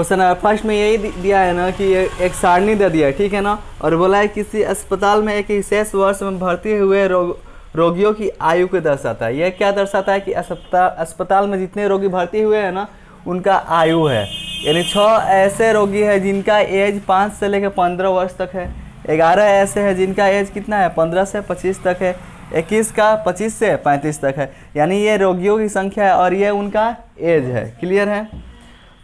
Question first में यही दिया है ना कि एक सारणी दे दिया है, ठीक है ना, और बोला है किसी अस्पताल में एक विशेष वर्ष में भर्ती हुए रोगियों की आयु को दर्शाता है। यह क्या दर्शाता है कि अस्पताल में जितने रोगी भर्ती हुए हैं ना उनका आयु है, यानी 6 ऐसे रोगी हैं जिनका एज 5 से लेकर 15 वर्ष तक है, 11 ऐसे हैं जिनका एज कितना है 15 से 25 तक है, 21 का 25 से 35 तक है, यानी ये रोगियों की संख्या है और ये उनका एज है। क्लियर है।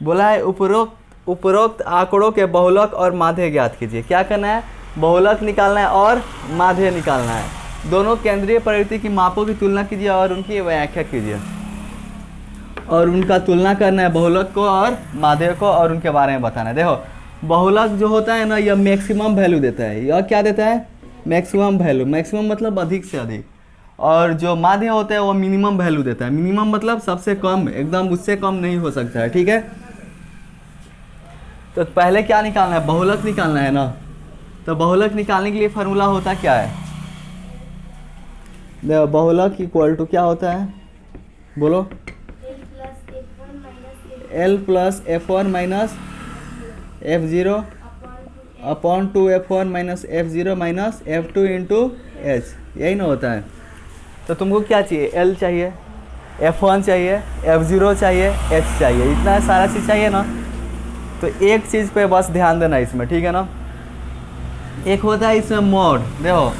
बोला है उपरोक्त आंकड़ों के बहुलक और माध्य ज्ञात कीजिए। क्या करना है, बहुलक निकालना है और माध्य निकालना है। दोनों केंद्रीय प्रवृत्ति की मापों की तुलना कीजिए और उनकी व्याख्या कीजिए, और उनका तुलना करना है बहुलक को और माध्य को, और उनके बारे में बताना है। देखो बहुलक जो होता है ना, यह मैक्सिमम वैल्यू देता है। यह क्या देता है, मैक्सिमम वैल्यू। मैक्सिमम मतलब अधिक से अधिक, और जो माध्य होता है वो मिनिमम वैल्यू देता है। मिनिमम मतलब सबसे कम, एकदम उससे कम नहीं हो सकता है। ठीक है, तो पहले क्या निकालना है, बहुलक निकालना है ना। तो बहुलक निकालने के लिए फार्मूला होता क्या है, देखो बहुलक इक्वल टू क्या होता है, बोलो, L plus F1 minus F0 upon 2F1 minus F0 minus F2 into H, यही ना होता है। तो तुमको क्या चाहिए, L चाहिए, F1 चाहिए, F0 चाहिए, H चाहिए, इतना सारा चीज़ चाहिए ना। तो एक चीज़ पे बस ध्यान देना इसमें, ठीक है ना। एक होता है इसमें मोड। देखो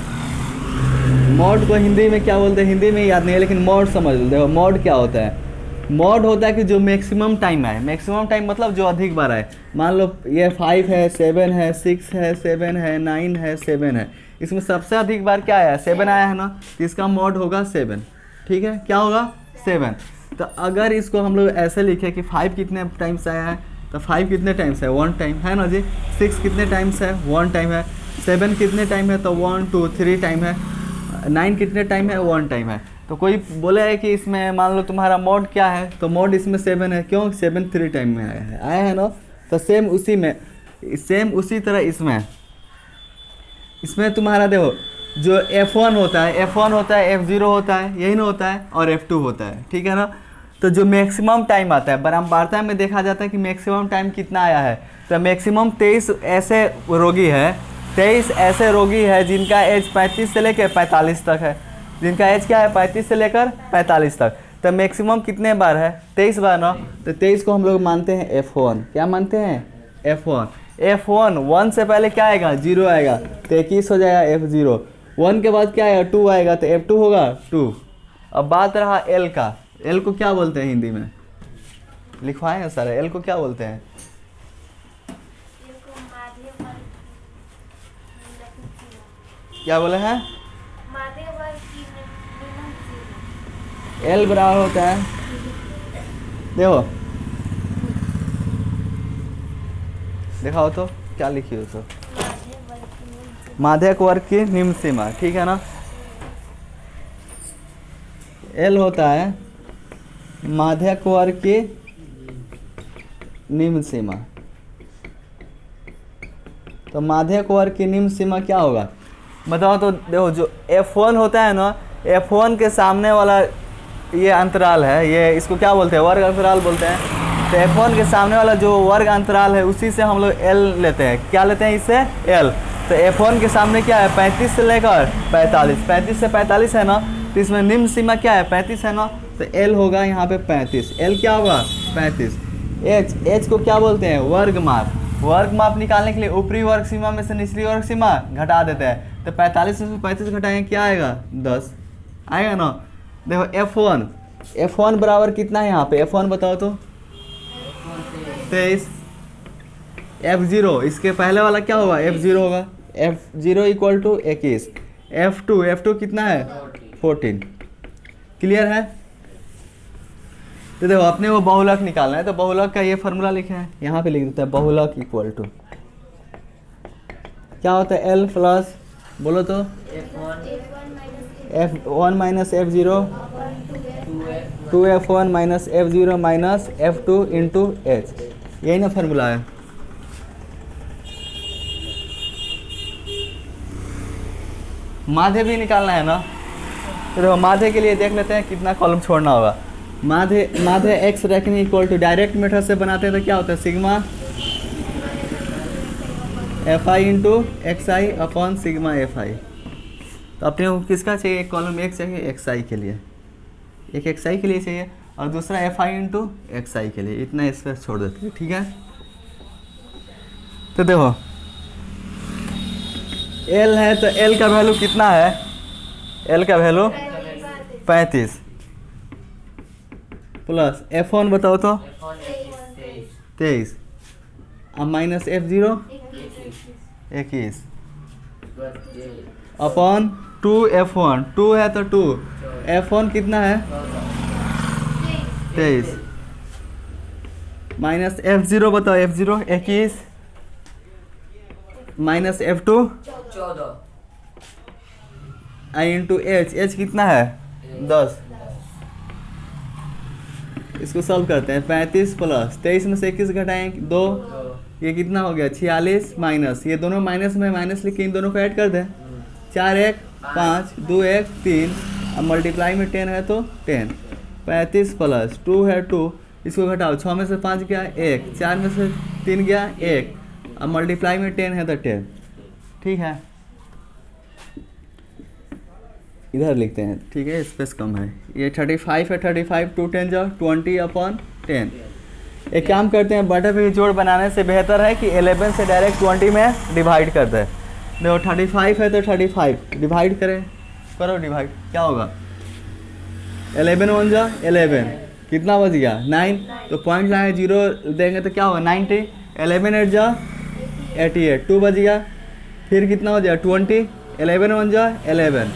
मोड को हिंदी में क्या बोलते हैं, हिंदी में याद नहीं है लेकिन मोड समझ लो। देखो मोड क्या होता है, मोड होता है कि जो मैक्सिमम टाइम है, मैक्सिमम टाइम मतलब जो अधिक बार है। मान लो ये 5 है, 7 है, 6 है, 7 है, 9 है, 7 है, इसमें सबसे अधिक बार क्या आया, 7 आया है ना, तो इसका मोड होगा 7। ठीक है, क्या होगा 7। तो अगर इसको हम लोग ऐसे लिखे कि 5 कितने टाइम्स आया है, तो 5 कितने टाइम्स है, 1 टाइम है ना जी। 6 कितने टाइम्स है, 1 टाइम है। 7 कितने टाइम है, तो 1 2 3 टाइम है। 9 कितने टाइम है, 1 टाइम है। तो कोई बोले है कि इसमें मान लो तुम्हारा मोड क्या है, तो मोड इसमें 7 है, क्यों, 7 3 टाइम में आया है ना। तो सेम उसी में, सेम उसी तरह इसमें तुम्हारा देखो जो F1 होता है, F1 होता है, F0 होता है, यही ना होता है, और F2 होता है। ठीक है ना। तो जो मैक्सिमम टाइम आता है, बारंबारता में देखा जाता है कि मैक्सिमम टाइम कितना आया है, तो मैक्सिमम 23 ऐसे रोगी है, 23 ऐसे रोगी है जिनका एज 35 से लेकर 45 तक है। जिनका एज क्या है, 35 से लेकर 45 तक। तो मैक्सिमम कितने बार है, 23 बार ना। तो 23 को हम लोग मानते हैं F1। क्या मानते हैं, F1। F1 1 से पहले क्या आएगा, 0 आएगा, तो 21 हो जाएगा F0। 1 के बाद क्या आएगा, 2 आएगा, तो F2 होगा 2। अब बात रहा L का। L को क्या बोलते हैं हिंदी में, लिखवाए हैं सर, L को क्या बोलते हैं, क्या बोले हैं, L बराबर होता है, देखो दिखाओ तो क्या लिखी हो, तो माध्यक वर्ग की निम्न सीमा। ठीक है ना। L होता है माध्यक वर्ग की निम्न सीमा। तो माध्यक वर्ग की निम्न सीमा क्या होगा, बताओ तो। देखो जो F1 होता है ना, F1 के सामने वाला ये अंतराल है, ये इसको क्या बोलते हैं, वर्ग अंतराल बोलते हैं। तो F1 के सामने वाला जो वर्ग अंतराल है उसी से हम लोग L लेते हैं। क्या लेते हैं, इससे L। तो F1 के सामने क्या है, 35 से लेकर 45, 35 से 45 है ना, तो इसमें निम्न सीमा क्या है, 35 है ना, तो L होगा यहाँ पे 35। L क्या होगा, 35। H को क्या बोलते हैं, वर्ग माप। वर्ग माप निकालने के लिए ऊपरी वर्ग सीमा में से निचली वर्ग सीमा घटा देते हैं। तो 45 में 35 घटाएंगे, क्या आएगा, 10 आएगा ना। देखो F1 बराबर कितना है यहाँ पे, F1 बताओ तो, 23। F0 इसके पहले वाला क्या होगा, F0 होगा, F0 इक्वल टू 21। F2 कितना है, 14। क्लियर है। तो देखो अपने वो बहुलक निकालना है, तो बहुलक का ये फार्मूला लिखे हैं, यहाँ पे लिख देते हैं, बहुलक इक्वल टू क्या होता है, L प्लस, बोलो तो, F1 minus F0 2F1 minus F0 minus F2 into H, यही ना फार्मूला है। माध्य भी निकालना है ना। तो देखो माध्य के लिए देख लेते हैं कितना कॉलम छोड़ना होगा। माध्य x रखने इक्वल टू, डायरेक्ट मेथड से बनाते हैं तो क्या होता है, sigma F I into X I upon sigma F आई। तो अपने को किसका चाहिए, एक कॉलम एक चाहिए एक्स आई के लिए, एक एक्स आई के लिए चाहिए, और दूसरा एफ आई इंटू एक्स आई के लिए। इतना स्पेस छोड़ देते हैं, ठीक है। तो देखो एल है, तो एल का वैल्यू कितना है, एल का वैल्यू 35 प्लस F1 बताओ तो 23 अब माइनस F0 21 अपॉन 2F1, 2 है तो 2, F1 कितना है 23 माइनस F0 बताओ, F0 21 माइनस F2 14 आई इंटू एच, एच कितना है 10। इसको सॉल्व करते हैं, 35 प्लस 23 में से 21 घटाएं 2, ये कितना हो गया 46 माइनस, ये दोनों माइनस में माइनस लिख के इन दोनों को ऐड कर दें, 4 1 5 2 1 3, अब मल्टीप्लाई में 10 है तो 10, 35 प्लस 2 है 2, इसको घटाओ 6 में से 5 गया 1, 4 में से 3 गया 1, अब मल्टीप्लाई में 10 है तो 10, ठीक है। इधर लिखते हैं, ठीक है, स्पेस कम है, ये 35 है, 35 2 10 जाओ 20 अपॉन 10। एक काम करते हैं, बटे पे जोड़ बनाने से बेहतर है कि 11 से डायरेक्ट 20 में डिवाइड कर दें। देखो 35 है तो 35 डिवाइड करें, करो डिवाइड, क्या होगा 11 1 जा 11, कितना बच गया 9, तो पॉइंट लाए 0 देंगे तो क्या होगा 90, 11 8 जा 88, 2 बच गया, फिर कितना हो जाएगा 20, 11 1 जा 11,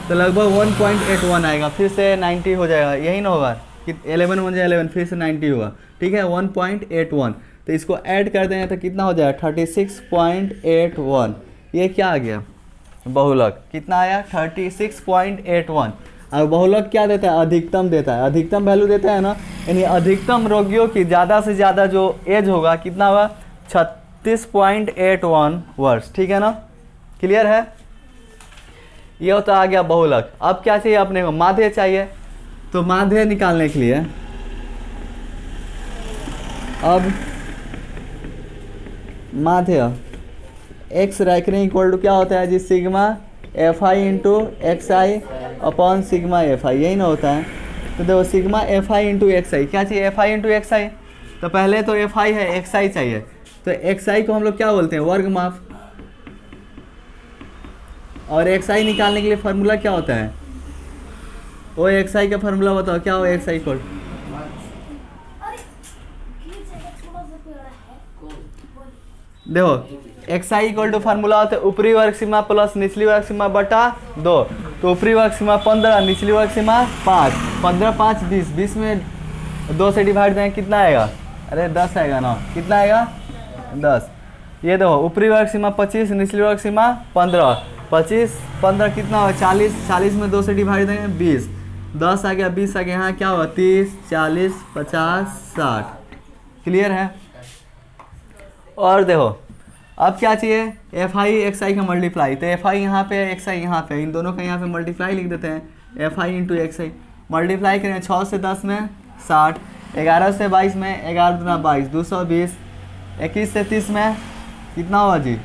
तो लगभग 1.81 आएगा, फिर से 90 हो जाएगा, यही ना होगा कि 11 1 जा 11 फिर से 90 होगा, ठीक है 1.81। तो इसको ऐड कर देंगे तो कितना हो जाएगा 36.81, ये क्या आ गया बहुलक, कितना आया 36.81। और बहुलक क्या देता है, अधिकतम देता है, अधिकतम वैल्यू देता है ना, यानी अधिकतम रोगियों की ज़्यादा से ज़्यादा जो एज होगा कितना होगा 36.81 वर्ष, ठीक है ना, क्लियर है। ये होता आ गया बहुलक। अब क्या चाहिए अपने को, माध्य चाहिए, तो माध्य निकालने के लिए अब माध्य एक्स रख रहे इक्वल टू क्या होता है जी, sigma F I into X I upon sigma F I, यही ना होता है। तो देखो sigma F I into X I, क्या चाहिए F I into X I, तो पहले तो एफ आई है, एक्स आई चाहिए, तो एक्स आई को हम लोग क्या बोलते हैं वर्ग माप, और एक्स आई निकालने के लिए फार्मूला क्या होता है, ओ एक्स आई का फार्मूला बताओ क्या हो, एक्स आई इक्वल देखो X I equal to formula होता है ऊपरी वर्ग सीमा प्लस निचली वर्ग सीमा बटा 2, तो ऊपरी वर्ग सीमा 15, निचली वर्ग सीमा 5, 15 5 20, 20 में 2 से डिवाइड दें कितना आएगा, अरे 10 आएगा ना, कितना आएगा 10। ये देखो ऊपरी वर्ग सीमा 25, निचली वर्ग सीमा 15, 25 15 कितना होगा 40, 40 में 2 से डिवाइड देंगे 20, 10 आ गया 20 आ गया, यहाँ क्या होगा 30 40 50 60, क्लियर है। और देखो अब क्या चाहिए, एफ आई एक्स आई का मल्टीप्लाई, तो एफ आई यहाँ पे एक्स आई यहाँ पे, इन दोनों का यहाँ पे मल्टीप्लाई लिख देते हैं, F I into X I multiply करें 6 से 10 में 60, 11 से 22 में 11 दूना 22 220, 21 से 30 में कितना होगा जी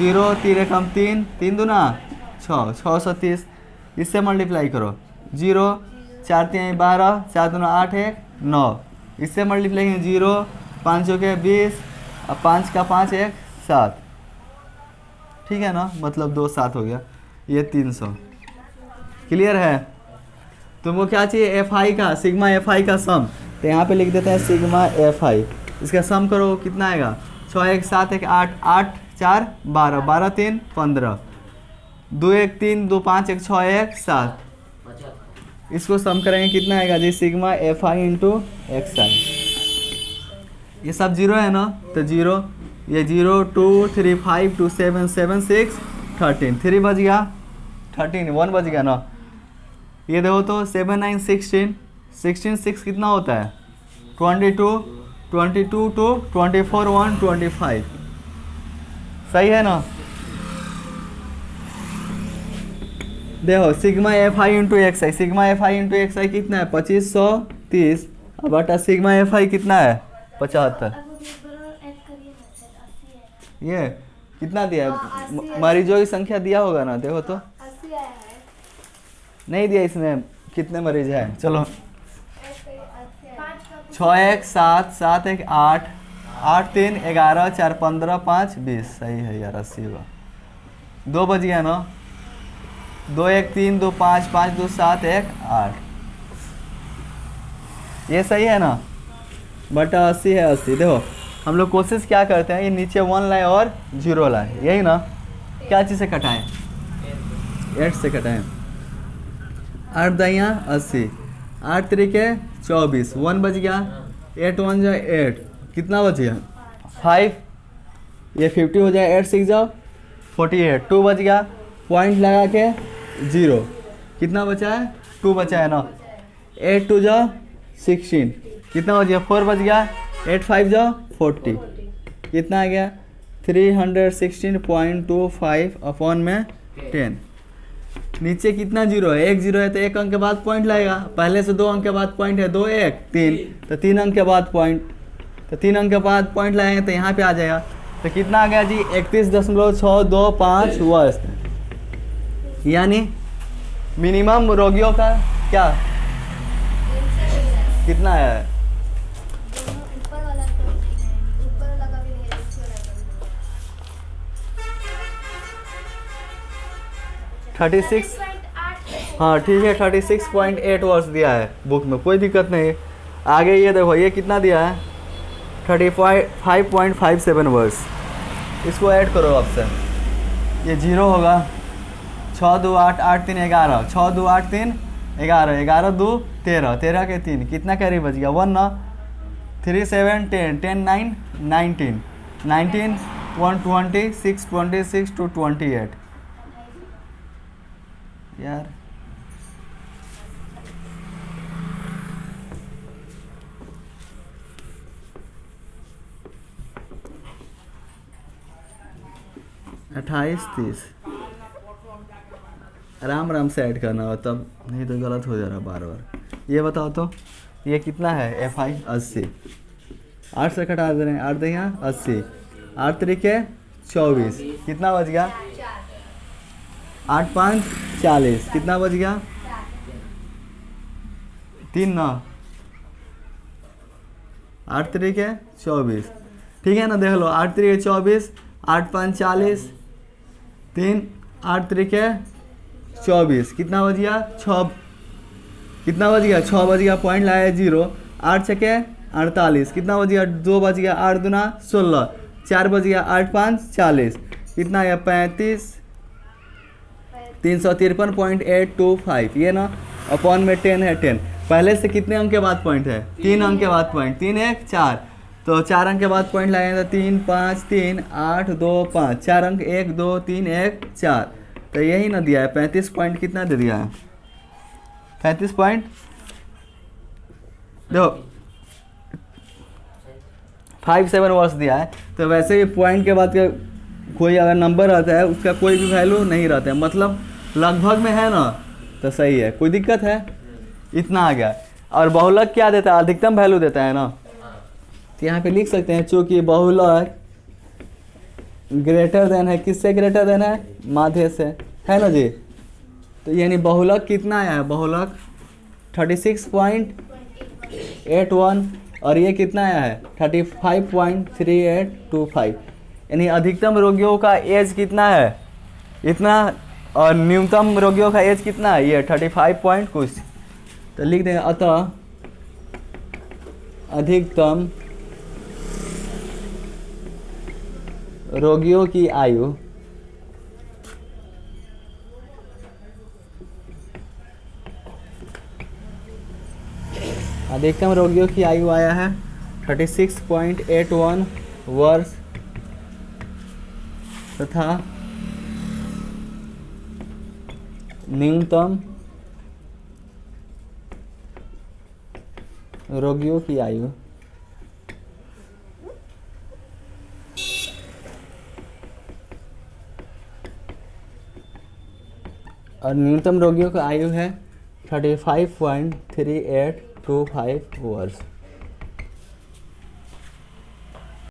0, 3 एकम 3, 3 दूना 6, 630, इससे मल्टीप्लाई करो 0 4 3 12, 4 दूना 8 1 9, इससे मल्टीप्लाई करें 0 5 के 20, अब 5 का 5 1 7, ठीक है ना, मतलब 2 7 हो गया, ये 300, क्लियर है। तुमको क्या चाहिए एफ आई का, सिग्मा एफ आई का सम, तो यहाँ पे लिख देते हैं सिग्मा एफ आई, इसका सम करो कितना आएगा 6 1 7 1 8, 8 4 12, 12 3 15, 2 1 3 2 5 1 6 1 7, इसको सम करेंगे कितना आएगा जी sigma F I into X I, ये सब जीरो है ना, तो जीरो, ये 0 2 3 5 2 7 7 6 13, 3 बज गया 13, 1 बज गया ना, ये देखो तो 7 9 16, 16 6 कितना होता है 22, 22 2 24 1 25, सही है ना। देखो sigma F I into X I, sigma F I into X I कितना है 2530, अब बटा सिग्मा एफ आई कितना है 75, ये कितना दिया हाँ, है? 80 है। मरीजों की संख्या दिया होगा ना, देखो तो। 80 आया है। नहीं दिया इसमें, कितने मरीज हैं? चलो, ऐसे 80 आया है। 6 1 7 7 1 8 8 3 11 4 15 5 20। सही है यार, 80 होगा। 2 बज गया ना। 2 1 3 2 5 5 2 7 1 8। ये सही है ना? बटा 80 है 80। देखो हम लोग कोशिश क्या करते हैं, ये नीचे 1 लाए और 0 लाए, यही ना। क्या चीज़ से कटाएं? 8 से कटाएं। 8 दाइयाँ 80, 8 तरीके 24, 1 बच गया। 8 1 जाए 8, कितना बच गया? 5। ये 50 हो जाए, 8 6 जाओ 48, 2 बच गया। पॉइंट लगा के 0, कितना बचा है? 2 बचा है ना। 8 2 जाओ 16, कितना बच गया? 4 बच गया। 8 5 जाओ 40, कितना आ गया? 316.25 अपॉन में 10। नीचे कितना जीरो है? 1 0 है तो 1 अंक के बाद पॉइंट लगेगा। पहले से 2 अंक के बाद पॉइंट है, 2 1 3, तो 3 अंक के बाद पॉइंट, तो 3 अंक के बाद पॉइंट लगाएंगे तो यहाँ पे आ जाएगा। तो कितना आ गया जी? 31.625 वर्ष। यानी मिनिमम रोगियों का क्या कितना है? ऊपर वाला तो नहीं है, ऊपर वाला का भी नहीं है, नीचे वाला का भी नहीं है। 36। हाँ ठीक है, 36.8 वर्ष दिया है बुक में, कोई दिक्कत नहीं है। आगे ये देखो, ये कितना दिया है? 35.57 वर्ष। इसको ऐड करो ऑप्शन, ये 0 होगा। 6 2 8 8 3 11, 6 2 8 3 11, 11 2 13, 13 के 3, कितना कैरी बच गया? 1 ना। 3 7 10, 10 9 19, 19 1 26 26 to 28। यार अट्ठाईस 30, आराम आराम से ऐड करना हो, तब नहीं तो गलत हो जा रहा बार बार। ये बताओ तो, ये कितना है? FI 80, 8 से कटा दे रहे हैं। 8 यहाँ 80, 8 तरीके 24, कितना बच गया? 8 5 40, कितना बच गया? 3 ना। 8 तरीके 24, ठीक है ना। देख लो, 8 तरीके 24, 8 5 40, 3 8 तरीके 24, कितना बच गया? 6, कितना बच गया? 6 बच गया, पॉइंट लाया 0। 8 छके 48, कितना बच गया? 2 बच गया। 8 दूना 16, 4 बच गया। 8 5 40, कितना आया? 35, 353.825, ये ना। अपॉन में 10 है 10। पहले से कितने अंक के बाद पॉइंट है? 3 अंक के बाद पॉइंट, 3 1 4, तो 4 अंक के बाद पॉइंट लगाएंगे तो 3 5 3 8 2 5, 4 अंक 1 2 3 1 4, तो यही ना दिया है 35 पॉइंट। कितना दे दिया है? 35 पॉइंट। देखो 57 वर्ष दिया है, तो वैसे ही पॉइंट के बाद का कोई अगर नंबर रहता है उसका कोई भी वैल्यू नहीं रहता है, मतलब लगभग में है ना, तो सही है, कोई दिक्कत है? इतना आ गया। और बहुलक क्या देता है? अधिकतम वैल्यू देता है ना। तो यहाँ पे लिख सकते हैं, चूँकि बहुलक ग्रेटर देन है, किससे ग्रेटर देन है? माध्य से, है ना जी। तो यानी बहुलक कितना आया है? बहुलक 36.81, और ये कितना आया है? 35.3825। यानी अधिकतम रोगियों का एज कितना है? इतना, और न्यूनतम रोगियों का एज कितना है? ये 35 पॉइंट कुछ। तो लिख देंगे, अतः अधिकतम रोगियों की आयु आया है 36.81 वर्ष, तथा न्यूनतम रोगियों की आयु है 35.3825 वर्ष।